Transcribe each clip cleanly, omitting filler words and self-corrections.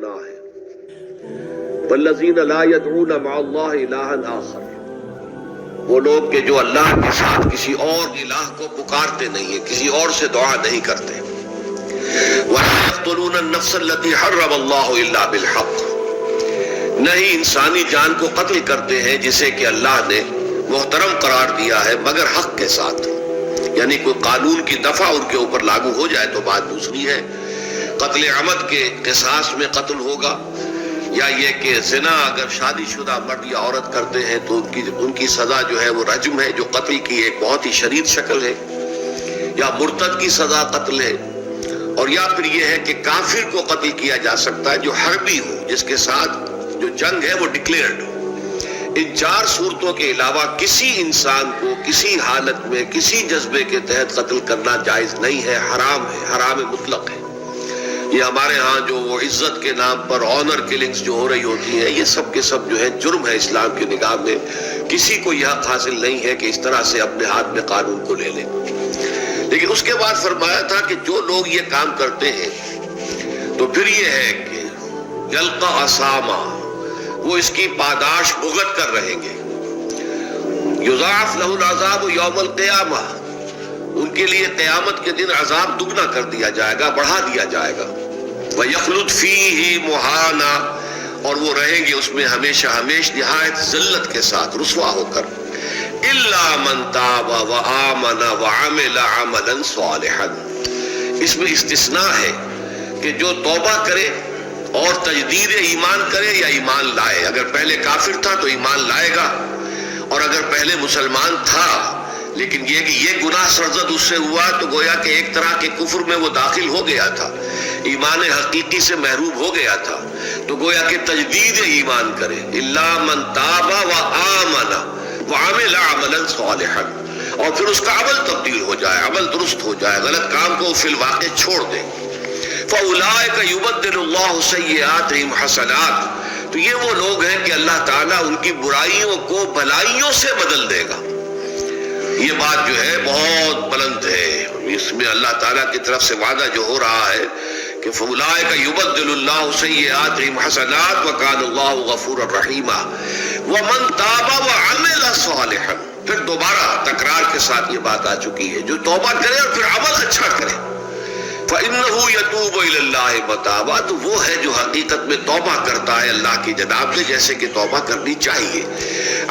گناہ ہے۔ والذین لا يدعون مع اللہ الہا آخر، وہ لوگ کہ جو اللہ کے ساتھ کسی اور الہ کو پکارتے نہیں ہیں، کسی اور سے دعا نہیں کرتے۔ وَلَا يَقْتُلُونَ النَّفْسَ الَّتِي حَرَّمَ اللَّهُ إِلَّا بِالْحَقِّ، نہیں انسانی جان کو قتل کرتے ہیں جسے کہ اللہ نے محترم قرار دیا ہے مگر حق کے ساتھ، یعنی کوئی قانون کی دفعہ ان کے اوپر لاگو ہو جائے تو بات دوسری ہے۔ قتل عمد کے قصاص میں قتل ہوگا، یا یہ کہ زنا اگر شادی شدہ مرد یا عورت کرتے ہیں تو ان کی سزا جو ہے وہ رجم ہے، جو قتل کی ایک بہت ہی شدید شکل ہے، یا مرتد کی سزا قتل ہے، اور یا پھر یہ ہے کہ کافر کو قتل کیا جا سکتا ہے جو حربی ہو، جس کے ساتھ جو جنگ ہے وہ ڈکلیئرڈ ہو۔ ان چار صورتوں کے علاوہ کسی انسان کو کسی حالت میں کسی جذبے کے تحت قتل کرنا جائز نہیں ہے، حرام ہے، حرام مطلق ہے۔ یہ ہمارے ہاں جو وہ عزت کے نام پر آنر کلنگز جو ہو رہی ہوتی ہیں، یہ سب کے سب جو ہے جرم ہے اسلام کی نگاہ میں۔ کسی کو یہ حق حاصل نہیں ہے کہ اس طرح سے اپنے ہاتھ میں قانون کو لے لیں۔ لیکن اس کے بعد فرمایا تھا کہ جو لوگ یہ کام کرتے ہیں تو پھر یہ ہے کہ یلقا اساما، وہ اس کی پاداش بھگت کر رہیں گے۔ یضاعف لہ العذاب یوم القیامہ، ان کے لیے قیامت کے دن عذاب دگنا کر دیا جائے گا، بڑھا دیا جائے گا۔ وَيَخْلُدْ فِيهِ مُهَانًا، اور وہ رہیں گے اس میں ہمیشہ ہمیش نہایت ذلت کے ساتھ، رسوا ہو کر۔ إِلَّا مَنْ تَابَ وَآمَنَ وَعَمِلَ عَمَلًا صَالِحًا، اس میں استثناء ہے کہ جو توبہ کرے اور تجدید ایمان کرے یا ایمان لائے۔ اگر پہلے کافر تھا تو ایمان لائے گا، اور اگر پہلے مسلمان تھا لیکن یہ کہ یہ گناہ سرزد اس سے ہوا تو گویا کہ ایک طرح کے کفر میں وہ داخل ہو گیا تھا، ایمان حقیقی سے محروم ہو گیا تھا، تو گویا کہ تجدید ایمان کرے۔ الا من تاب وآمن وعمل عملا صالحا، اور پھر اس کا عمل تبدیل ہو جائے، عمل درست ہو جائے، غلط کام کو فی الواقع چھوڑ دے۔ فاولئک یبدل اللہ سیئاتہم حسنات، تو یہ وہ لوگ ہیں کہ اللہ تعالیٰ ان کی برائیوں کو بھلائیوں سے بدل دے گا۔ یہ بات جو ہے بہت بلند ہے، اس میں اللہ تعالیٰ کی طرف سے وعدہ جو ہو رہا ہے کہ فَأُولَٰئِکَ يُبَدِّلُ اللَّهُ سَیِّئَاتِہِمْ حَسَنَاتٍ وَكَانَ اللَّهُ غَفُورًا رَحِیمًا وَمَن تَابَ وَعَمِلَ صَالِحًا، پھر دوبارہ تکرار کے ساتھ یہ بات آ چکی ہے، جو توبہ کرے اور پھر عمل اچھا کرے۔ فَإِنَّهُ يَتُوبُ إِلَى اللَّهِ مَتَابًا، تو وہ ہے جو حقیقت میں توبہ کرتا ہے اللہ کی جناب میں جیسے کہ توبہ کرنی چاہیے،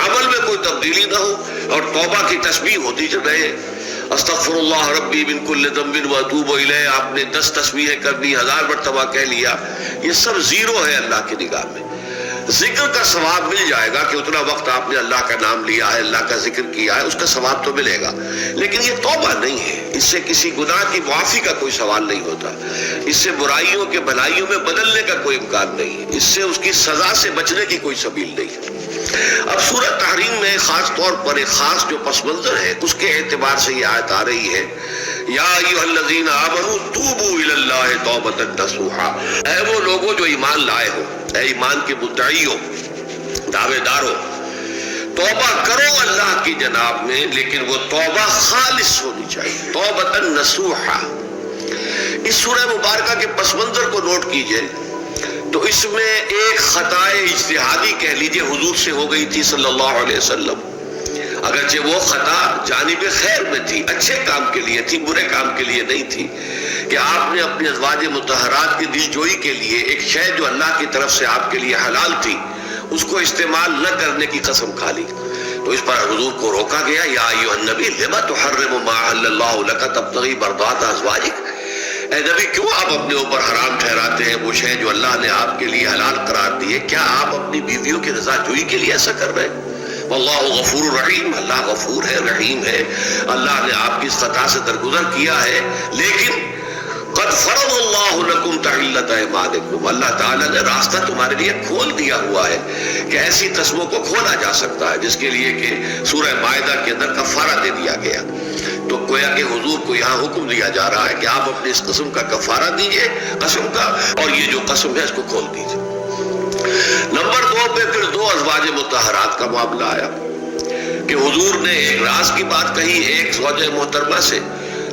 عمل میں کوئی تبدیلی نہ ہو، اور توبہ کی تسبیح ہوتی رہے، استغفر اللہ ربی من کل ذنب واتوب الیہ، آپ نے 10 تسبیحیں کرنی، 1000 مرتبہ کہہ لیا، یہ سب زیرو ہے اللہ کی نگاہ میں۔ ذکر کا ثواب مل جائے گا کہ اتنا وقت آپ نے اللہ کا نام لیا ہے، اللہ کا ذکر کیا ہے، اس کا ثواب تو ملے گا، لیکن یہ توبہ نہیں ہے، اس سے کسی گناہ کی معافی کا کوئی سوال نہیں ہوتا، اس سے برائیوں کے بھلائیوں میں بدلنے کا کوئی امکان نہیں ہے، اس سے اس کی سزا سے بچنے کی کوئی سبیل نہیں ہے۔ اب سورہ تحریم میں خاص طور پر ایک خاص جو پس منظر ہے اس کے اعتبار سے یہ آیت آ رہی ہے، یا ایھا الذین آمنوا توبوا الی اللہ توبۃ نصوحا، اے وہ لوگوں جو ایمان لائے ہو، اے ایمان کے مدعی ہو، دعوے دار ہو، توبہ کرو اللہ کی جناب میں، لیکن وہ توبہ خالص ہونی چاہیے، توبۃ نصوحا۔ اس سورہ مبارکہ کے پس منظر کو نوٹ کیجئے تو اس میں ایک خطا اجتہادی کہہ لیجئے حضور سے ہو گئی تھی صلی اللہ علیہ وسلم، اگرچہ وہ خطا جانب خیر میں تھی، اچھے کام کے لیے تھی، برے کام کے لیے نہیں تھی، کہ آپ نے اپنی ازواج مطہرات کی دل جوئی کے لیے ایک شے جو اللہ کی طرف سے آپ کے لیے حلال تھی اس کو استعمال نہ کرنے کی قسم کھا لی، تو اس پر حضور کو روکا گیا، یا ایھا النبی لم تحرم ما احل اللہ لک تبتغی مرضات ازواجک، اے نبی کیوں آپ اپنے اوپر حرام ٹھہراتے ہیں وہ شے جو اللہ نے آپ کے لیے حلال قرار دی ہے؟ کیا آپ اپنی بیویوں کی رضا جوئی کے لیے ایسا کر رہے ہیں؟ واللہ غفور رحیم، اللہ غفور ہے، رحیم ہے، اللہ نے آپ کی اس خطا سے درگزر کیا ہے، لیکن قد فرض اللہ لکم تحلۃ ایمانکم، اللہ تعالیٰ نے راستہ تمہارے لیے کھول دیا ہوا ہے کہ ایسی قسموں کو کھولا جا سکتا ہے جس کے لیے کہ سورہ مائدہ کے اندر کفارہ دے دیا گیا، تو گویا کہ حضور کو یہاں حکم دیا جا رہا ہے کہ آپ اپنے اس قسم کا کفارہ دیجئے، قسم کا، اور یہ جو قسم ہے اس کو کھول دیجئے۔ نمبر 2 پہ پھر 2 ازواج مطہرات کا معاملہ آیا کہ حضور نے ایک راز کی بات کہی ایک زوجہ محترمہ سے،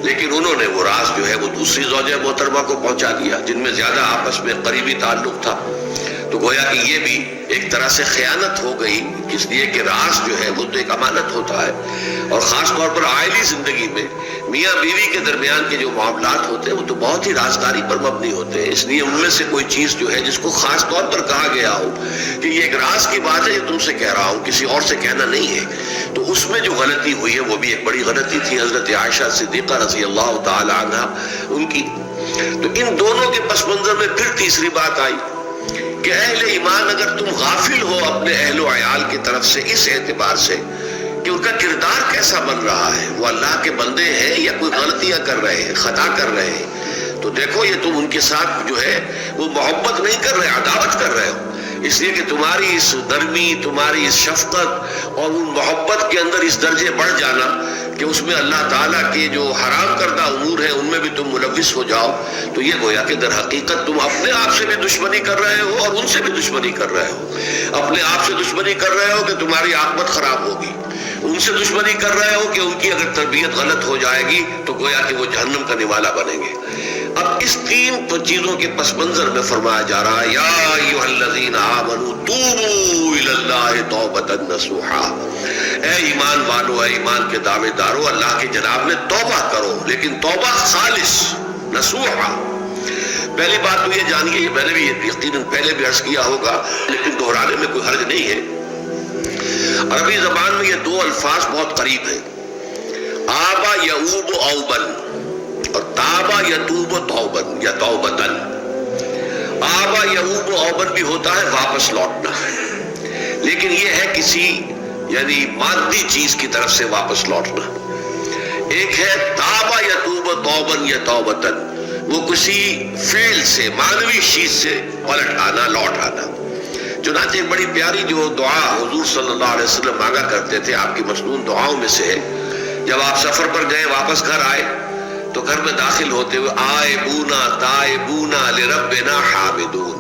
لیکن انہوں نے وہ راز جو ہے وہ دوسری زوجہ محترمہ کو پہنچا دیا جن میں زیادہ آپس میں قریبی تعلق تھا. تو گویا کہ یہ بھی ایک طرح سے خیانت ہو گئی، اس لیے کہ راز جو ہے وہ تو ایک امانت ہوتا ہے، اور خاص طور پر عائلی زندگی میں میاں بیوی کے درمیان کے جو معاملات ہوتے ہیں وہ تو بہت ہی رازداری پر مبنی ہوتے ہیں. اس لیے ان میں سے کوئی چیز جو ہے جس کو خاص طور پر کہا گیا ہو کہ یہ ایک راز کی بات ہے، یہ تم سے کہہ رہا ہوں، کسی اور سے کہنا نہیں ہے، تو اس میں جو غلطی ہوئی ہے وہ بھی ایک بڑی غلطی تھی حضرت عائشہ صدیقہ رضی اللہ تعالی عنہ ان کی. تو ان دونوں کے پس منظر میں پھر تیسری بات آئی کہ اہل ایمان اگر تم غافل ہو اپنے اہل و عیال کی طرف سے اس اعتبار سے کہ ان کا کردار کیسا بن رہا ہے، وہ اللہ کے بندے ہیں یا کوئی غلطیاں کر رہے ہیں، خطا کر رہے ہیں، تو دیکھو یہ تم ان کے ساتھ جو ہے وہ محبت نہیں کر رہے، عداوت کر رہے ہو. اس لیے کہ تمہاری اس نرمی، تمہاری اس شفقت اور ان محبت کے اندر اس درجے بڑھ جانا کہ اس میں اللہ تعالیٰ کے جو حرام کردہ امور ہیں ان میں بھی تم ملوث ہو جاؤ، تو یہ گویا کہ در حقیقت تم اپنے آپ سے بھی دشمنی کر رہے ہو اور ان سے بھی دشمنی کر رہے ہو. اپنے آپ سے دشمنی کر رہے ہو کہ تمہاری عاقبت خراب ہوگی، ان سے دشمنی کر رہے ہو کہ ان کی اگر تربیت غلط ہو جائے گی تو گویا کہ وہ جہنم کا نوالا بنیں گے. اب اس تین چیزوں کے پس منظر میں فرمایا جا رہا ہے یا ایھا الذین آمنوا توبوا الی اللہ توبۃ نصوحا، اے ایمان والو، اے ایمان کے دعوے دارو، اللہ کے جناب نے توبہ کرو، لیکن توبہ خالص نصوحا. پہلی بات تو یہ جانیے، یہ میں نے بھی یقیناً پہلے بھی عرض کیا ہوگا لیکن دہرانے میں کوئی حرج نہیں ہے. عربی زبان میں یہ دو الفاظ بہت قریب ہیں، آبا یعوب اوبن اور تابا یتوب توبن یا توبتن. آبا یعوب اوبن بھی ہوتا ہے واپس لوٹنا، لیکن یہ ہے کسی یعنی مادی چیز کی طرف سے واپس لوٹنا. ایک ہے تابا یتوب توبن یا توبتن، وہ کسی فعل سے، معنوی چیز سے پلٹ آنا، لوٹ آنا. چنانچہ ایک بڑی پیاری جو دعا حضور صلی اللہ علیہ وسلم مانگا کرتے تھے، آپ کی مسنون دعاؤں میں سے ہے، جب آپ سفر پر گئے واپس گھر آئے تو گھر میں داخل ہوتے ہوئے آئبونا تائبونا لربنا حامدون،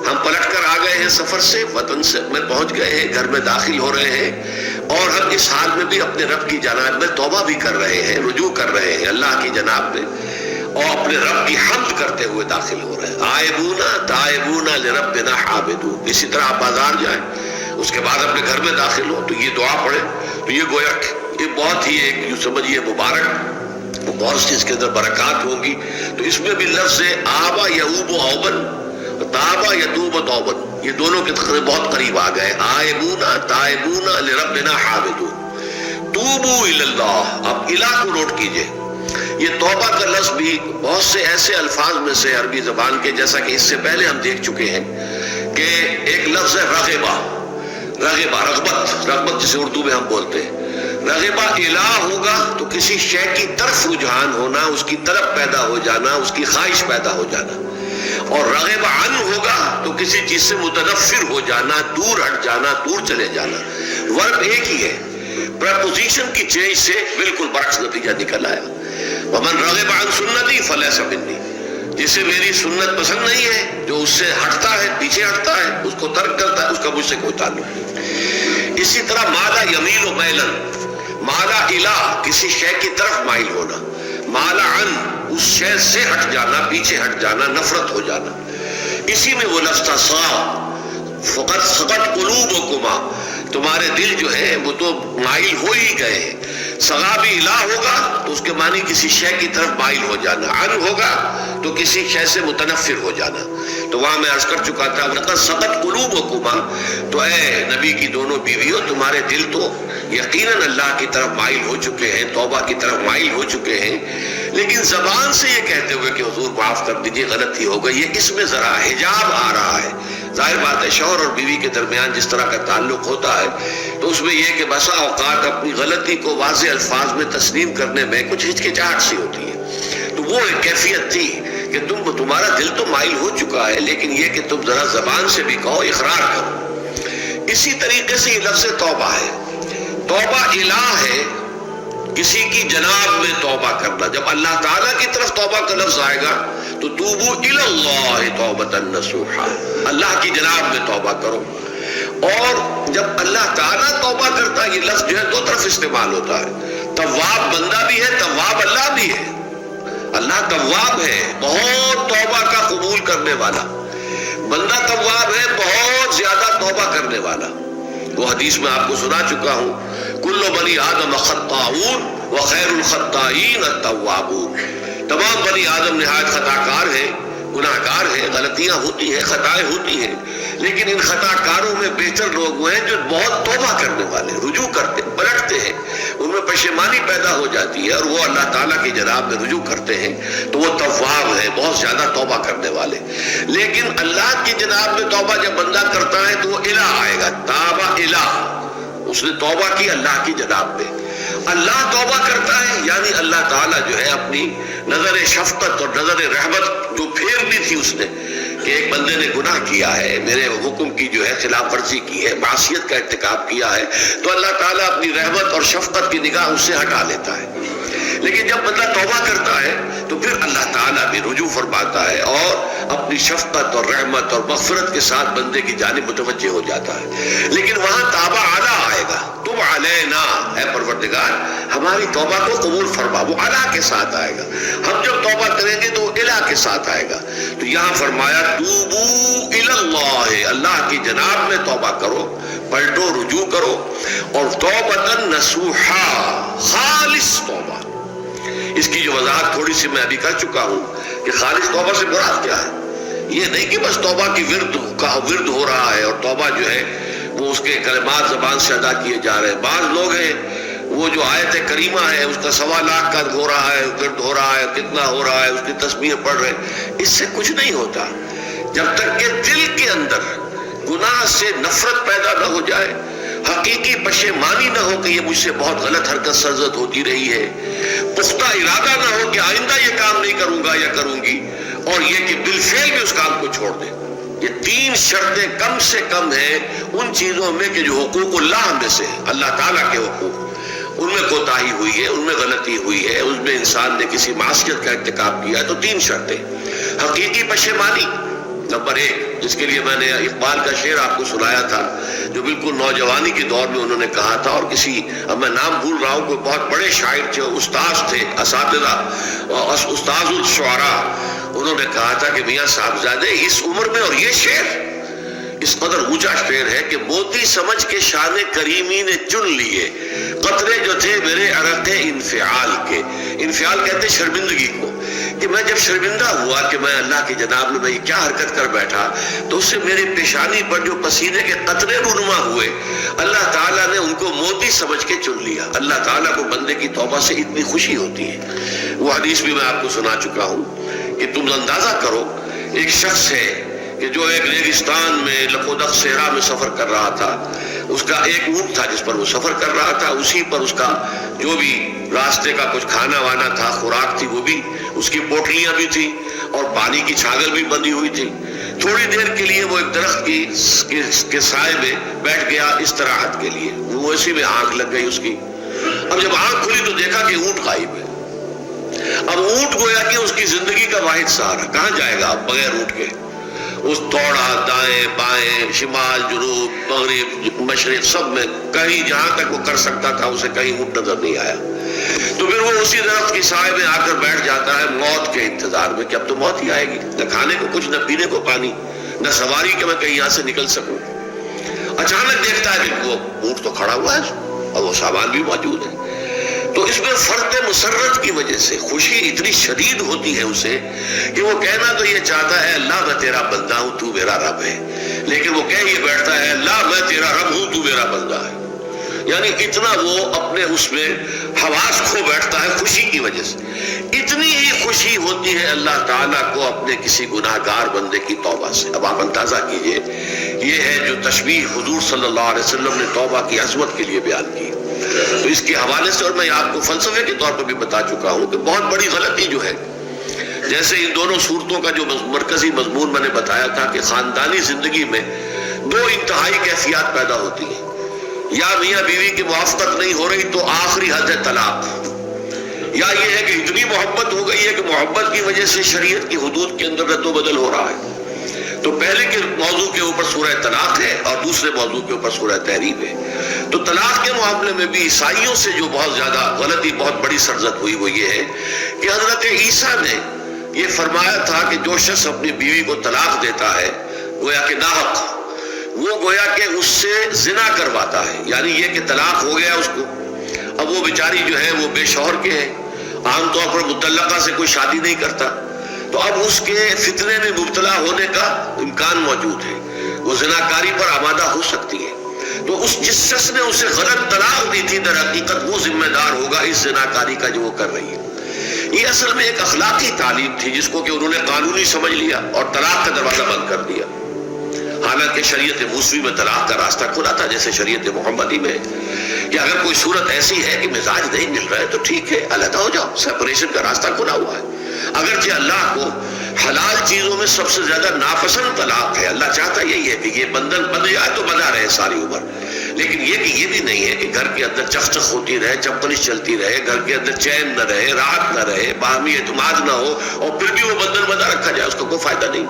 ہم پلٹ کر آ گئے ہیں سفر سے، وطن سے میں پہنچ گئے ہیں، گھر میں داخل ہو رہے ہیں اور ہم اس حال میں بھی اپنے رب کی جناب میں توبہ بھی کر رہے ہیں، رجوع کر رہے ہیں اللہ کی جناب میں اور اپنے رب کی حمد کرتے ہوئے داخل ہو رہے ہیں. آئبونا تائبونا لربنا حامدون. اسی طرح آپ بازار جائیں، اس کے بعد اپنے گھر میں داخل ہو تو یہ دعا پڑھیں، تو یہ گویا یہ بہت ہی ایک یوں سمجھیے مبارک، بہت سی اس کے اندر برکات ہوں گی. تو اس میں بھی لفظ آبا یعوب اوبن، تابا یتوب توبن، یہ دونوں کے تقریباً بہت قریب آ گئے. آئبونا تائبونا لربنا حامدون، توبو الی اللہ. اب الہ کو نوٹ کیجئے، یہ توبہ کا لفظ بھی بہت سے ایسے الفاظ میں سے عربی زبان کے، جیسا کہ اس سے پہلے ہم دیکھ چکے ہیں کہ ایک لفظ ہے رغبہ، رغبت جسے اردو میں ہم بولتے ہیں. رغبہ الہ ہوگا تو کسی شے کی طرف رجحان ہونا، اس کی طرف پیدا ہو جانا، اس کی خواہش پیدا ہو جانا. اور رغب عن ہوگا تو کسی چیز سے متنفر ہو جانا، دور ہٹ جانا، دور چلے جانا. ورب ایک ہی ہے، پریپوزیشن کی چینج سے بالکل برعکس نتیجہ نکل آیا. ومن رغب عن سنتی فلیس منی، جسے میری سنت پسند نہیں ہے، جو اس سے ہٹتا ہے، پیچھے ہٹتا ہے، اس کو ترک کرتا ہے، اس کا مجھ سے کوئی تعلق نہیں. اسی طرح مالا یمیل و میلن، مالا الہ کسی شے کی طرف مائل ہونا، مالا عن اس شے سے ہٹ جانا، پیچھے ہٹ جانا، نفرت ہو جانا. اسی میں وہ لفظ تھا صا، فقط سقط قلوبکما، تمہارے دل جو ہے وہ تو مائل ہو ہی گئے ہیں. صغا بھی الہ ہوگا تو اس کے معنی کسی شے کی طرف مائل ہو جانا، عن ہوگا تو کسی شے سے متنفر ہو جانا. تو وہاں میں عرض کر چکا تھا لقد سقط قلوبکما، تو اے نبی کی دونوں بیویوں تمہارے دل تو یقیناً اللہ کی طرف مائل ہو چکے ہیں، توبہ کی طرف مائل ہو چکے ہیں، لیکن زبان سے یہ کہتے ہوئے کہ حضور معاف کر دیجیے غلطی ہو گئی، یہ اس میں ذرا حجاب آ رہا ہے. ظاہر بات ہے شوہر اور بیوی کے درمیان جس طرح کا تعلق ہوتا ہے تو اس میں یہ کہ بسا اوقات اپنی غلطی کو واضح الفاظ میں تسلیم کرنے میں کچھ ہچکچاہٹ سی ہوتی ہے. تو وہ ایک کیفیت تھی کہ تمہارا دل تو مائل ہو چکا ہے، لیکن یہ کہ تم ذرا زبان سے بھی کہو، اقرار کرو. اسی طریقے سے یہ لفظ توبہ ہے، توبہ الہ ہے کسی کی جناب میں توبہ کرنا. جب اللہ تعالیٰ کی طرف توبہ کا لفظ آئے گا تو توبو الی اللہ توبۃ نصوحا، اللہ کی جناب میں توبہ کرو. اور جب اللہ تعالیٰ توبہ کرتا ہے، یہ لفظ جو ہے دو طرف استعمال ہوتا ہے، تواب بندہ بھی ہے، تواب اللہ بھی ہے. اللہ تواب ہے، بہت توبہ کا قبول کرنے والا بندہ تواب ہے، بہت زیادہ توبہ کرنے والا۔ وہ حدیث میں آپ کو سنا چکا ہوں، کل بنی آدم خطاؤون وخیر الخطائین التوابون، تمام بنی آدم نہایت خطا کار ہیں، گناہ گار ہیں، غلطیاں ہوتی ہیں، خطائیں ہوتی ہیں، لیکن ان خطا کاروں میں بہتر لوگ وہ ہیں جو بہت توبہ کرنے والے، رجوع کرتے، پلٹتے ہیں، ان میں پشیمانی پیدا ہو جاتی ہے اور وہ اللہ تعالیٰ کی جناب میں رجوع کرتے ہیں، تو وہ تواب ہے، بہت زیادہ توبہ کرنے والے۔ لیکن اللہ کی جناب میں توبہ جب بندہ کرتا ہے تو وہ الہ آئے گا، تابہ الہ، اس نے توبہ کی اللہ کی جناب میں۔ اللہ توبہ کرتا ہے یعنی اللہ تعالیٰ جو ہے اپنی نظر شفقت اور نظر رحمت جو پھیرنی تھی اس نے کہ ایک بندے نے گناہ کیا ہے، میرے حکم کی جو ہے خلاف ورزی کی ہے، معصیت کا ارتکاب کیا ہے، تو اللہ تعالیٰ اپنی رحمت اور شفقت کی نگاہ اس سے ہٹا لیتا ہے۔ لیکن جب بندہ توبہ کرتا ہے تو پھر اللہ تعالیٰ بھی رجوع فرماتا ہے اور اپنی شفقت اور رحمت اور مغفرت کے ساتھ بندے کی جانب متوجہ ہو جاتا ہے۔ لیکن وہاں تابہ اعلیٰ آئے گا، تب علینا، اے پروردگار ہماری توبہ کو قبول فرما، وہ اعلیٰ کے ساتھ آئے گا۔ ہم جب توبہ کریں گے تو الہ کے ساتھ آئے گا۔ تو یہاں فرمایا توبو الی اللہ، اللہ کی جناب میں توبہ کرو، پلٹو، رجوع کرو، اور توبۃ نصوحا، خالص توبہ۔ اس کی جو وضاحت تھوڑی سی میں ابھی کر چکا ہوں کہ خالص توبہ سے مراد کیا ہے۔ یہ نہیں کہ بس توبہ کی ورد ہو رہا ہے اور توبہ جو ہے وہ اس کے کلمات زبان سے ادا کیے جا رہے ہیں۔ بعض لوگ ہیں وہ جو آیت کریمہ ہے اس کا 1.25 لاکھ کا ہو رہا ہے، ورد ہو رہا ہے، کتنا ہو رہا ہے، اس کی تسبیح پڑھ رہے ہیں، اس سے کچھ نہیں ہوتا جب تک کہ دل کے اندر گناہ سے نفرت پیدا نہ ہو جائے، حقیقی پشیمانی نہ ہو کہ یہ مجھ سے بہت غلط حرکت سرزد ہوتی رہی ہے، پختہ ارادہ نہ ہو کہ آئندہ یہ کام نہیں کروں گا یا کروں گی، اور یہ کہ بالفعل بھی اس کام کو چھوڑ دیں۔ یہ 3 شرطیں کم سے کم ہیں ان چیزوں میں کہ جو حقوق اللہ میں سے، اللہ تعالیٰ کے حقوق، ان میں کوتاہی ہوئی ہے، ان میں غلطی ہوئی ہے، اس میں انسان نے کسی معصیت کا ارتکاب کیا ہے، تو 3 شرطیں۔ حقیقی پشیمانی نمبر 1، جس کے لیے میں نے اقبال کا شعر آپ کو سنایا تھا جو بالکل نوجوانی کے دور میں انہوں نے کہا تھا، اور کسی، اب میں نام بھول رہا ہوں، کوئی بہت بڑے شاعر تھے، استاذ تھے، اساتذہ، استاذ الشعراء، انہوں نے کہا تھا کہ میاں صاحبزادے اس عمر میں، اور یہ شعر اس قدر اونچا شعر ہے کہ موتی سمجھ کے شان کریمی نے چن لیے قطرے جو تھے میرے عرق انفعال کے۔ انفعال کہتے ہیں شرمندگی کو، کہ میں جب شرمندہ ہوا کہ میں اللہ کی جناب میں یہ کیا حرکت کر بیٹھا، تو اس سے میری پیشانی پر جو پسینے کے قطرے رونما ہوئے، اللہ تعالیٰ نے ان کو موتی سمجھ کے چن لیا۔ اللہ تعالیٰ کو بندے کی توبہ سے اتنی خوشی ہوتی ہے۔ وہ حدیث بھی میں آپ کو سنا چکا ہوں کہ تم اندازہ کرو، ایک شخص ہے کہ جو ایک ریگستان میں لقودق صحرا میں سفر کر رہا تھا، اس کا ایک اونٹ تھا جس پر وہ سفر کر رہا تھا، اسی پر اس کا جو بھی راستے کا کچھ کھانا وانا تھا، خوراک تھی، وہ بھی، اس کی پوٹلیاں بھی تھیں اور پانی کی چھاگل بھی بندھی ہوئی تھی۔ تھوڑی دیر کے لیے وہ ایک درخت کے سائے میں بیٹھ گیا استراحت کے لیے، وہ اسی میں آنکھ لگ گئی اس کی۔ اب جب آنکھ کھلی تو دیکھا کہ اونٹ غائب ہے۔ اب اونٹ گویا کہ اس کی زندگی کا واحد سہارا، کہاں جائے گا اب بغیر اونٹ کے؟ اس دوڑا دائیں بائیں، شمال جنوب مغرب مشرق، سب میں کہیں جہاں تک وہ کر سکتا تھا اسے کہیں اونٹ نظر نہیں آیا۔ تو پھر وہ اسی درخت کی سائے میں آ کر بیٹھ جاتا ہے موت کے انتظار میں کہ اب تو موت ہی آئے گی، نہ کھانے کو کچھ، نہ پینے کو پانی، نہ سواری کہ میں کہیں یہاں سے نکل سکوں۔ اچانک دیکھتا ہے کہ وہ اونٹ تو کھڑا ہوا ہے اور وہ سامان بھی موجود ہے۔ تو اس میں فرد مسرت کی وجہ سے خوشی اتنی شدید ہوتی ہے اسے کہ وہ کہنا تو یہ چاہتا ہے اللہ میں تیرا بندہ ہوں تو میرا رب ہے، لیکن وہ کہہ یہ بیٹھتا ہے اللہ میں تیرا رب ہوں تو میرا بندہ ہے۔ یعنی اتنا وہ اپنے اس میں حواس کھو بیٹھتا ہے خوشی کی وجہ سے۔ اتنی ہی خوشی ہوتی ہے اللہ تعالیٰ کو اپنے کسی گناہ گار بندے کی توبہ سے۔ اب آپ اندازہ کیجئے، یہ ہے جو تشبیہ حضور صلی اللہ علیہ وسلم نے توبہ کی عظمت کے لیے بیان کی۔ تو اس کے حوالے سے، اور میں آپ کو فلسفے کے طور پر بھی بتا چکا ہوں کہ بہت بڑی غلطی جو ہے، جیسے ان دونوں صورتوں کا جو مرکزی مضمون میں نے بتایا تھا کہ خاندانی زندگی میں 2 انتہائی کیفیات پیدا ہوتی ہیں، یا میاں بیوی کی موافقت نہیں ہو رہی تو آخری حد ہے طلاق، یا یہ ہے کہ اتنی محبت ہو گئی ہے کہ محبت کی وجہ سے شریعت کی حدود کے اندر رد و بدل ہو رہا ہے۔ تو پہلے کے موضوع کے اوپر سورہ طلاق ہے اور دوسرے موضوع کے اوپر سورہ تحریم ہے. تو طلاق کے معاملے میں بھی عیسائیوں سے جو بہت زیادہ غلطی، بہت بڑی سرزد ہوئی وہ یہ ہے کہ حضرت عیسیٰ نے یہ فرمایا تھا کہ جو شخص اپنی بیوی کو طلاق دیتا ہے گویا کہ ناحق، وہ گویا کہ اس سے زنا کرواتا ہے. یعنی یہ کہ طلاق ہو گیا اس کو، اب وہ بیچاری جو ہے وہ بے شوہر کے ہے، عام طور پر مطلقہ سے کوئی شادی نہیں کرتا، تو اب اس کے فتنے میں مبتلا ہونے کا امکان موجود ہے، وہ زناکاری پر آمادہ ہو سکتی ہے. تو جس شخص نے اسے غلط طلاق دی تھی در حقیقت وہ ذمہ دار ہوگا اس زناکاری کا جو وہ کر رہی ہے. یہ اصل میں ایک اخلاقی تعلیم تھی جس کو کہ انہوں نے قانونی سمجھ لیا اور طلاق کا دروازہ بند کر دیا. حالانکہ شریعت موسوی میں طلاق کا راستہ کھلا تھا جیسے شریعت محمدی میں، کہ اگر کوئی صورت ایسی ہے کہ مزاج نہیں مل رہا ہے تو ٹھیک ہے، علیحدہ ہو جاؤ، سیپریشن کا راستہ کھلا ہوا ہے. اگرچہ اللہ کو حلال چیزوں میں سب سے زیادہ ناپسند طلاق ہے، اللہ چاہتا یہی ہے کہ یہ بندھن بندھ جائے تو بندھا رہے ساری عمر، لیکن یہ بھی نہیں ہے کہ گھر کے اندر چخ ہوتی رہے، چپکلش چلتی رہے، گھر کے اندر چین نہ رہے، راحت نہ رہے، باہمی اعتماد نہ ہو اور پھر بھی وہ بندھن بندھا رکھا جائے، اس کا کوئی فائدہ نہیں.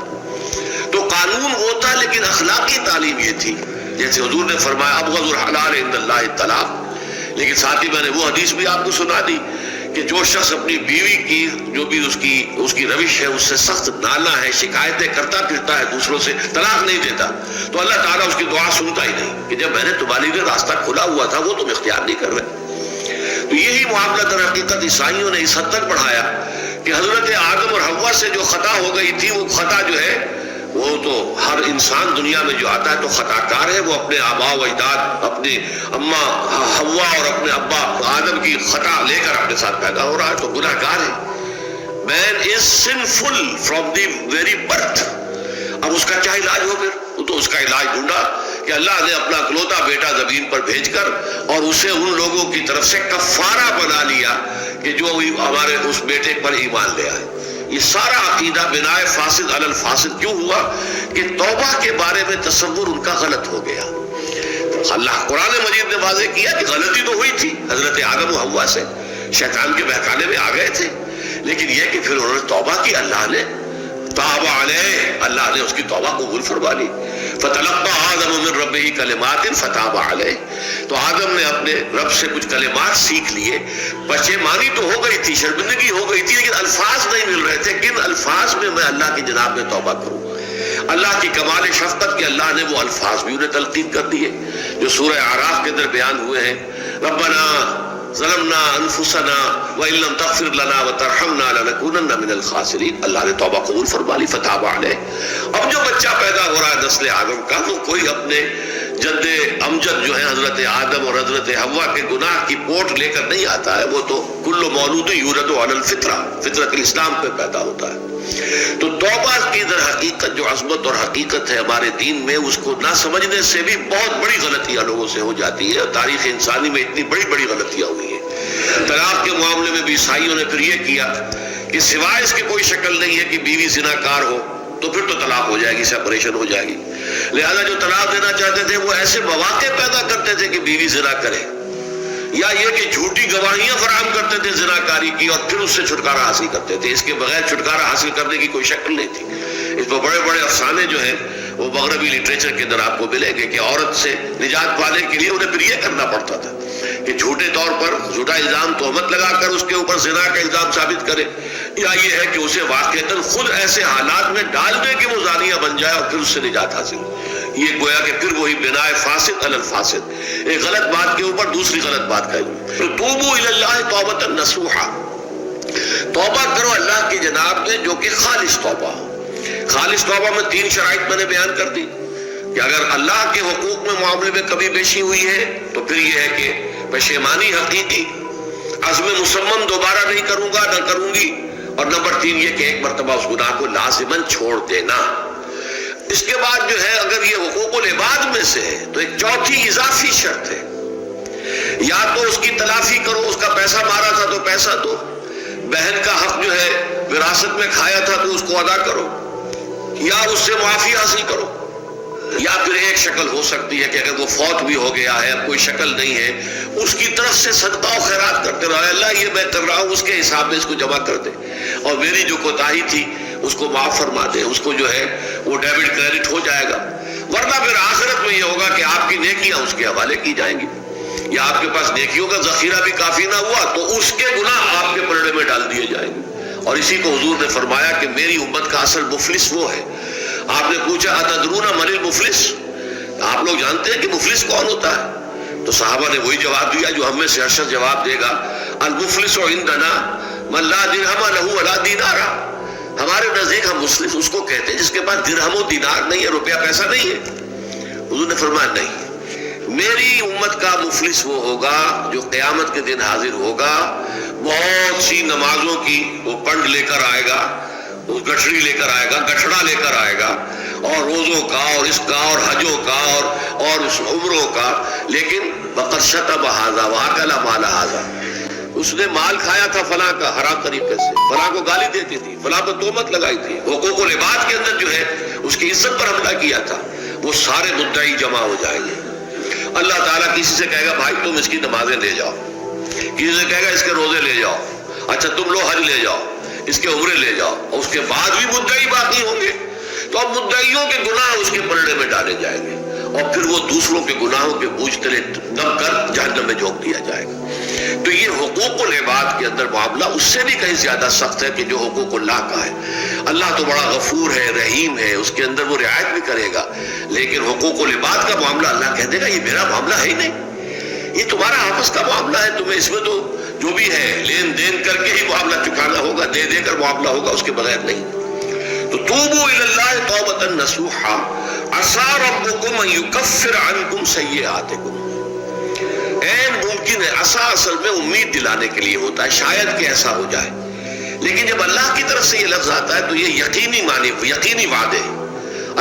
تو قانون وہ تھا لیکن اخلاقی تعلیم یہ تھی، جیسے حضور نے فرمایا ابغض الحلال عند اللہ الطلاق. لیکن ساتھ ہی میں نے وہ حدیث بھی آپ کو سنا دی کہ جو شخص اپنی بیوی کی جو بھی اس کی روش ہے اس سے سخت نالا ہے، شکایتیں کرتا پھرتا ہے دوسروں سے، طلاق نہیں دیتا، تو اللہ تعالیٰ اس کی دعا سنتا ہی نہیں کہ جب میں نے تمہارے لیے راستہ کھلا ہوا تھا وہ تم اختیار نہیں کر رہے. تو یہی معاملہ در حقیقت عیسائیوں نے اس حد تک بڑھایا کہ حضرت آدم اور حوا سے جو خطا ہو گئی تھی وہ خطا جو ہے وہ تو ہر انسان دنیا میں جو آتا ہے تو خطا کار ہے، وہ اپنے آباء و اجداد، اپنی اماں حوا اور اپنے ابا آدم کی خطا لے کر اپنے ساتھ پیدا ہو رہا ہے، تو گناہ گار ہے. Man is sinful from the very birth. اب اس کا کیا علاج ہو پھر؟ تو اس کا علاج ڈھونڈا کہ اللہ نے اپنا اکلوتا بیٹا زمین پر بھیج کر اور اسے ان لوگوں کی طرف سے کفارہ بنا لیا کہ جو ہمارے اس بیٹے پر ایمان لے آئے. یہ سارا عقیدہ بناء فاسد علی الفاسد کیوں ہوا کہ توبہ کے بارے میں تصور ان کا غلط ہو گیا. اللہ قرآن مجید نے واضح کیا کہ غلطی تو ہوئی تھی حضرت آدم و حوا سے، شیطان کے بہکانے میں آ گئے تھے، لیکن یہ کہ پھر انہوں نے توبہ کی، اللہ نے تاب علیہ، اللہ نے اس کی توبہ قبول فرما لی. فتلقى آدم من ربہ کلمات فتاب علیہ، تو آدم نے اپنے رب سے کچھ کلمات سیکھ لیے. پشیمانی تو ہو گئی تھی، شرمندگی ہو گئی تھی، لیکن الفاظ نہیں مل رہے تھے کن الفاظ میں میں اللہ کی جناب میں توبہ کروں. اللہ کی کمال شفقت کہ اللہ نے وہ الفاظ بھی انہیں تلقین کر دیے جو سورہ اعراف کے اندر بیان ہوئے ہیں. ربنا ظلمنا انفسنا وان لم تغفر لنا وترحمنا لنكونن من الخاسرین. اللہ نے توبہ قبول فرما لی، فتاب علیہ. اب جو بچہ پیدا ہو رہا ہے نسل آدم کا وہ کوئی اپنے جد امجد جو ہے حضرت آدم اور حضرت حوا کے گناہ کی پوٹ لے کر نہیں آتا ہے، وہ تو کل مولود یولد علی الفطرہ، فطرت الاسلام پہ پیدا ہوتا ہے. تو توبہ کی در حقیقت جو عظمت اور حقیقت ہے ہمارے دین میں، اس کو نہ سمجھنے سے بھی بہت بڑی غلطیاں لوگوں سے ہو جاتی ہے، اور تاریخ انسانی میں اتنی بڑی بڑی غلطیاں ہوئی ہیں. طلاق کے معاملے میں بھی عیسائیوں نے پھر یہ کیا کہ سوائے اس کی کوئی شکل نہیں ہے کہ بیوی زنا کار ہو تو پھر تو طلاق ہو جائے گی، سیپریشن ہو جائے گی. لہذا جو طلاق دینا چاہتے تھے وہ ایسے مواقع پیدا کرتے تھے کہ بیوی زنا کرے، یا یہ کہ جھوٹی گواہیاں فراہم کرتے تھے زناکاری کی اور پھر اس سے چھٹکارا حاصل کرتے تھے. اس کے بغیر چھٹکارا حاصل کرنے کی کوئی شکل نہیں تھی. اس پر بڑے بڑے افسانے جو ہیں وہ مغربی لٹریچر کے اندر آپ کو ملیں گے کہ عورت سے نجات پانے کے لیے انہیں پھر یہ کرنا پڑتا تھا کہ جھوٹے طور پر جھوٹا الزام تہمت لگا کر اس کے اوپر زنا کا الزام ثابت کرے، یا یہ ہے کہ اسے واقعتاً خود ایسے حالات میں ڈال دے کہ وہ زانیہ بن جائے اور پھر اس سے نجات حاصل ہو. یہ گویا کہ پھر وہی بناء فاسد علی الفاسد، ایک غلط بات کے اوپر دوسری غلط بات کہی. توبوا الی اللہ توبۃ نصوحا، توبہ کرو اللہ کی جناب میں جو کہ خالص توبہ. خالص توبہ میں 3 شرائط میں نے بیان کر دی کہ اگر اللہ کے حقوق میں معاملے میں کمی بیشی ہوئی ہے تو پھر یہ ہے کہ پشیمانی حقیقی، عزم مصمم دوبارہ نہیں کروں گا نہ کروں گی، اور نمبر 3 یہ کہ ایک مرتبہ اس گناہ کو لازماً چھوڑ دینا. اس کے بعد جو ہے اگر یہ حقوق العباد میں سے ہے تو ایک چوتھی اضافی شرط ہے، یا تو اس کی تلافی کرو، اس کا پیسہ مارا تھا تو پیسہ دو، بہن کا حق جو ہے وراثت میں کھایا تھا تو اس کو ادا کرو، یا اس سے معافی حاصل کرو. یا پھر ایک شکل ہو سکتی ہے کہ اگر وہ فوت بھی ہو گیا ہے، اب کوئی شکل نہیں ہے، اس کی طرف سے صدقہ و خیرات کرتے رہو، اللہ یہ میں کر رہا ہوں اس کے حساب میں اس کو جمع کر دے، اور میری جو کوتاہی تھی اس کو معاف فرما دیں، اس کو جو ہے وہ ڈیبٹ کریڈٹ ہو جائے گا، ورنہ پھر آخرت میں یہ ہوگا کہ آپ کی نیکیاں اس کے حوالے کی جائیں گی، یا آپ کے پاس نیکیوں کا ذخیرہ بھی کافی نہ ہوا تو اس کے گناہ آپ کے پلڑے میں ڈال دیے جائیں گے۔ اور اسی کو حضور نے فرمایا کہ میری امت کا اصل مفلس وہ ہے۔ آپ نے پوچھا اتدرون من المفلس، آپ لوگ جانتے ہیں کہ مفلس کون ہوتا ہے؟ تو صحابہ نے وہی جواب دیا جو ہم میں سے ہر شخص جواب دے گا، المفلس عندنا من لا درہم لہ ولا دینار، ہمارے نزدیک ہم مفلس اس کو کہتے ہیں جس کے پاس درہم و دینار نہیں ہے، روپیہ پیسہ نہیں ہے۔ حضور نے فرمایا نہیں، میری امت کا مفلس وہ ہوگا جو قیامت کے دن حاضر ہوگا، بہت سی نمازوں کی وہ پنڈ لے کر آئے گا، وہ گٹھڑی لے کر آئے گا، گٹھڑا لے کر آئے گا، اور روزوں کا اور اس کا اور حجوں کا اور اس عمروں کا، لیکن وقد شتم ھذا واکل مال ھذا، اس نے مال کھایا تھا فلاں کا حرام طریقے سے، فلاں کو گالی دیتی تھی، فلاں کو تہمت لگائی تھی، حقوق العباد کے اندر جو ہے اس کی عزت پر حملہ کیا تھا، وہ سارے مدعی جمع ہو جائیں گے۔ اللہ تعالیٰ کسی سے کہے گا بھائی تم اس کی نمازیں لے جاؤ، کسی سے کہے گا اس کے روزے لے جاؤ، اچھا تم لو حج لے جاؤ، اس کے عمرے لے جاؤ، اور اس کے بعد بھی مدعی باقی ہوں گے، تو اب مدعیوں کے گناہ اس کے پلڑے میں ڈالے جائیں گے، اور پھر وہ دوسروں کے گناہوں کے بوجھ تلے دب کر جہنم میں جھونک دیا جائے گا۔ تو یہ حقوق العباد کے اندر معاملہ اس سے بھی کہیں زیادہ سخت ہے کہ جو حقوق اللہ کا ہے۔ اللہ تو بڑا غفور ہے، رحیم ہے، اس کے اندر وہ رعایت بھی کرے گا، لیکن حقوق العباد کا معاملہ اللہ کہہ دے گا یہ میرا معاملہ ہے ہی نہیں، یہ تمہارا آپس کا معاملہ ہے، تمہیں اس میں تو جو بھی ہے لین دین کر کے ہی معاملہ چکانا ہوگا، دے دے کر معاملہ ہوگا، اس کے بغیر نہیں۔ تو توبوا الی اللہ توبۃ نصوحا عسى ربکم ان یکفر عنکم سیئاتکم، این ممکن ہے، عسا اصل میں امید دلانے کے لیے ہوتا ہے، شاید کہ ایسا ہو جائے، لیکن جب اللہ کی طرف سے یہ لفظ آتا ہے تو یہ یقینی معنی، یقینی وعدے،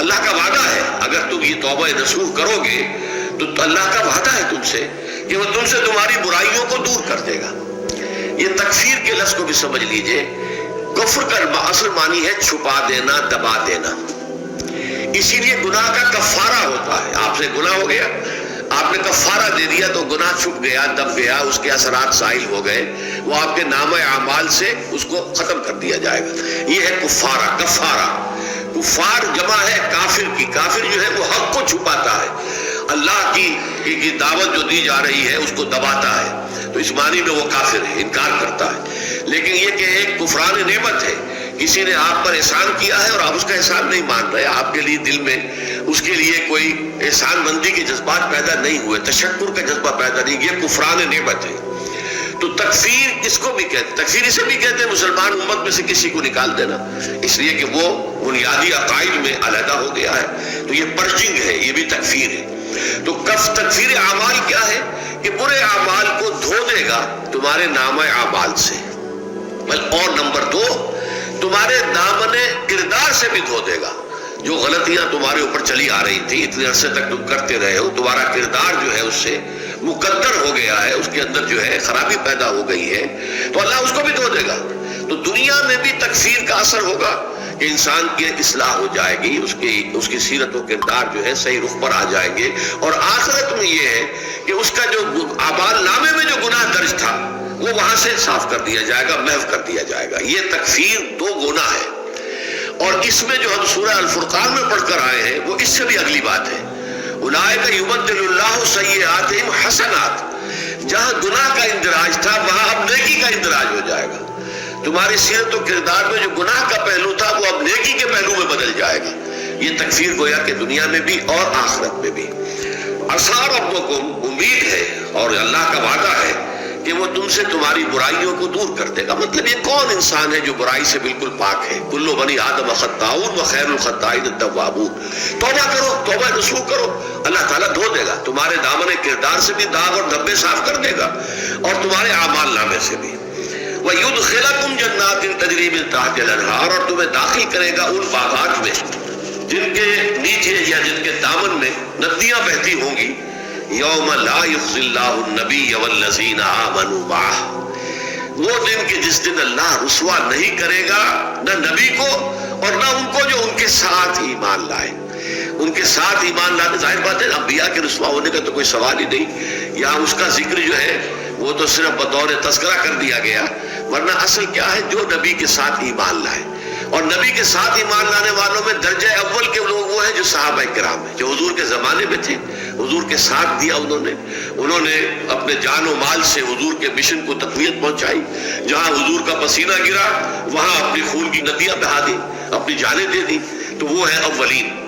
اللہ کا وعدہ ہے، اگر تم یہ توبہ نصوح کرو گے تو اللہ کا وعدہ ہے تم سے کہ وہ تم سے تمہاری برائیوں کو دور کر دے گا۔ یہ تکفیر کے لفظ کو بھی سمجھ لیجئے، کفر کا اصل معنی ہے چھپا دینا، دبا دینا، اسی لیے گناہ کا کفارہ ہوتا ہے۔ آپ سے گناہ ہو گیا، آپ نے کفارہ دے دیا تو گناہ چھپ گیا، دب گیا، اس کے اثرات زائل ہو گئے، وہ آپ کے نامہ اعمال سے اس کو ختم کر دیا جائے گا، یہ ہے کفارہ، کفارہ۔ کفار جمع ہے کافر کی، کافر جو ہے وہ حق کو چھپاتا ہے، اللہ کی دعوت جو دی جا رہی ہے اس کو دباتا ہے، تو اس معنی میں وہ کافر ہے، انکار کرتا ہے۔ لیکن یہ کہ ایک کفران نعمت ہے، کسی نے آپ پر احسان کیا ہے اور آپ اس کا احسان نہیں مان رہے، آپ کے لیے دل میں اس کے لیے کوئی احسان مندی کے جذبات پیدا نہیں ہوئے، تشکر کا جذبہ پیدا نہیں، یہ کفران نعمت ہے۔ تو تکفیر اس کو بھی کہتے ہیں، تکفیر اسے بھی کہتے ہیں مسلمان امت میں سے کسی کو نکال دینا، اس لیے کہ وہ بنیادی عقائد میں علیحدہ ہو گیا ہے، تو یہ پرچنگ ہے، یہ بھی تکفیر ہے۔ تو تکفیر اعمال کیا ہے کہ برے اعمال کو دھو دے گا تمہارے نامہ اعمال سے، اور نمبر 2 تمہارے دامن کردار سے بھی دھو دے گا، جو غلطیاں تمہارے اوپر چلی آ رہی تھی، اتنے عرصے تک تم کرتے رہے ہو، تمہارا کردار جو ہے اس سے مقدر ہو گیا ہے، اس کے اندر جو ہے خرابی پیدا ہو گئی ہے، تو اللہ اس کو بھی دھو دے گا۔ تو دنیا میں بھی تکفیر کا اثر ہوگا کہ انسان کی اصلاح ہو جائے گی، اس کی سیرت و کردار جو ہے صحیح رخ پر آ جائیں گے، اور آخرت میں یہ ہے کہ اس کا جو اعمال نامے میں جو گناہ درج تھا وہ وہاں سے صاف کر دیا جائے گا، محو کر دیا جائے گا۔ یہ تکفیر 2 گنا ہے، اور اس میں جو ہم سورہ الفرقان میں پڑھ کر آئے ہیں وہ اس سے بھی اگلی بات ہے، اولئک یبدل اللہ سیئاتہم حسنات، جہاں گناہ کا اندراج تھا وہاں اب نیکی کا اندراج ہو جائے گا، تمہاری سیرت و کردار میں جو گناہ کا پہلو تھا وہ اب نیکی کے پہلو میں بدل جائے گا۔ یہ تکفیر گویا کہ دنیا میں بھی اور آخرت میں بھی۔ عسیٰ ربکم، امید ہے اور اللہ کا وعدہ ہے کہ وہ تم سے تمہاری برائیوں کو دور کر دے گا۔ مطلب یہ کون انسان ہے جو برائی سے بالکل پاک ہے؟ کل بنی آدم خطاؤن وخیر الخطائین التوابون۔ توبہ کرو، توبہ نصوح کرو، اللہ تعالیٰ دھو دے گا، تمہارے دامن کردار سے بھی داغ اور دھبے صاف کر دے گا، اور تمہارے اعمال نامے سے بھی۔ وَيُدْخِلَكُمْ جَنَّاتٍ تَجْرِي مِن تَحْتِهَا الْأَنْهَارُ، اور تمہیں داخل کرے گا ان باغات میں جن کے نیچے یا جن کے دامن میں ندیاں بہتی ہوں گی۔ یوم لا یخزی اللہ النبی والذین آمنوا معہ، وہ دن کہ جس دن اللہ رسوا نہیں کرے گا نہ نبی کو اور نہ ان کو جو ان کے ساتھ ایمان لائے۔ ان کے ساتھ ایمان لانے، ظاہر بات ہے انبیاء کے رسوا ہونے کا تو کوئی سوال ہی نہیں، یا اس کا ذکر جو ہے وہ تو صرف بطور تذکرہ کر دیا گیا، ورنہ اصل کیا ہے جو نبی کے ساتھ ایمان لائے۔ اور نبی کے ساتھ ایمان لانے والوں میں درجہ اول کے لوگ وہ ہیں جو صحابہ کرام ہیں، جو حضور کے زمانے میں تھے، حضور کے ساتھ دیا انہوں نے اپنے جان و مال سے حضور کے مشن کو تقویت پہنچائی، جہاں حضور کا پسینہ گرا وہاں اپنی خون کی ندیاں بہا دی، اپنی جانیں دے دی، تو وہ ہیں اولین۔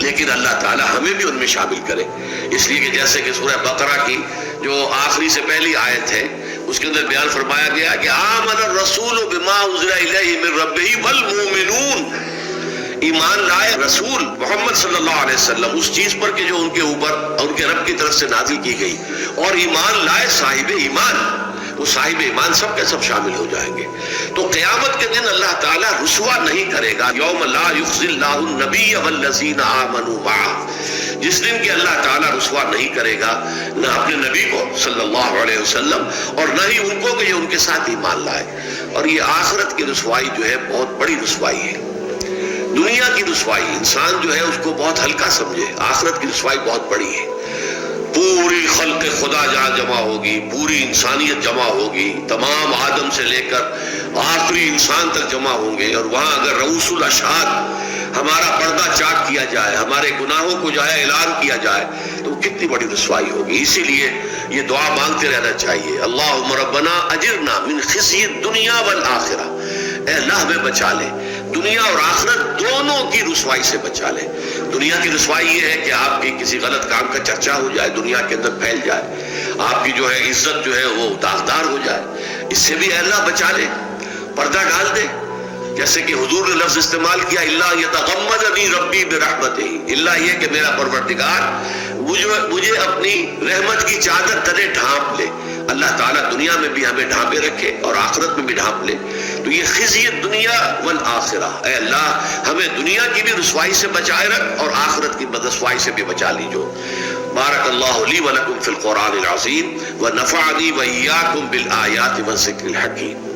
لیکن اللہ تعالی ہمیں بھی ان میں شامل کرے، اس لیے کہ جیسے کہ سورہ بقرہ کی جو آخری سے پہلی آیت ہے اس کے اندر بیان فرمایا گیا کہ آمن الرسول بما انزل الیہ من ربہ والمؤمنون، ایمان لائے رسول محمد صلی اللہ علیہ وسلم اس چیز پر کہ جو ان کے اوپر ان کے رب کی طرف سے نازل کی گئی، اور ایمان لائے صاحب ایمان، وہ صاحب ایمان سب کے سب شامل ہو جائیں گے۔ تو قیامت کے دن اللہ تعالیٰ رسوا نہیں کرے گا، یوم لا یخزی اللہ النبی والذین آمنوا معہ، جس دن کہ اللہ تعالیٰ رسوا نہیں کرے گا نہ اپنے نبی کو صلی اللہ علیہ وسلم اور نہ ہی ان کو کہ جو ان کے ساتھ ایمان لائے۔ اور یہ آخرت کی رسوائی جو ہے بہت بڑی رسوائی ہے۔ دنیا کی رسوائی انسان جو ہے اس کو بہت ہلکا سمجھے، آخرت کی رسوائی بہت بڑی ہے۔ پوری خلق خدا جہاں جمع ہوگی، پوری انسانیت جمع ہوگی، تمام آدم سے لے کر آخری انسان تک جمع ہوں گے، اور وہاں اگر رؤوس الاشہاد ہمارا پردہ چاک کیا جائے، ہمارے گناہوں کو جو ہے اعلان کیا جائے، تو کتنی بڑی رسوائی ہوگی۔ اسی لیے یہ دعا مانگتے رہنا چاہیے، اللہم ربنا اجرنا من خزی الدنیا والآخرہ، اے اللہ ہمیں بچا لے، دنیا اور آخرت دونوں کی رسوائی سے بچا لے۔ دنیا کی رسوائی یہ ہے کہ آپ کی کسی غلط کام کا چرچا ہو جائے، دنیا کے اندر پھیل جائے، آپ کی جو ہے عزت جو ہے وہ داغدار ہو جائے، اس سے بھی اے اللہ بچا لے، پردہ ڈال دے۔ جیسے کہ حضور نے لفظ استعمال کیا اللہ یتغمدنی ربی برحمتہ، اللہ یہ کہ میرا پروردگار مجھے اپنی رحمت کی چادر تلے ڈھانپ لے۔ اللہ تعالیٰ دنیا میں بھی ہمیں ڈھانپے رکھے اور آخرت میں بھی ڈھانپ لے۔ تو یہ خزی الدنیا والآخرہ، اے اللہ ہمیں دنیا کی بھی رسوائی سے بچائے رکھ اور آخرت کی رسوائی سے بھی بچا لیجو۔ بارک اللہ لی ولکم فی القرآن العظیم ونفعنی وإیاکم بالآیات والذکر الحکیم۔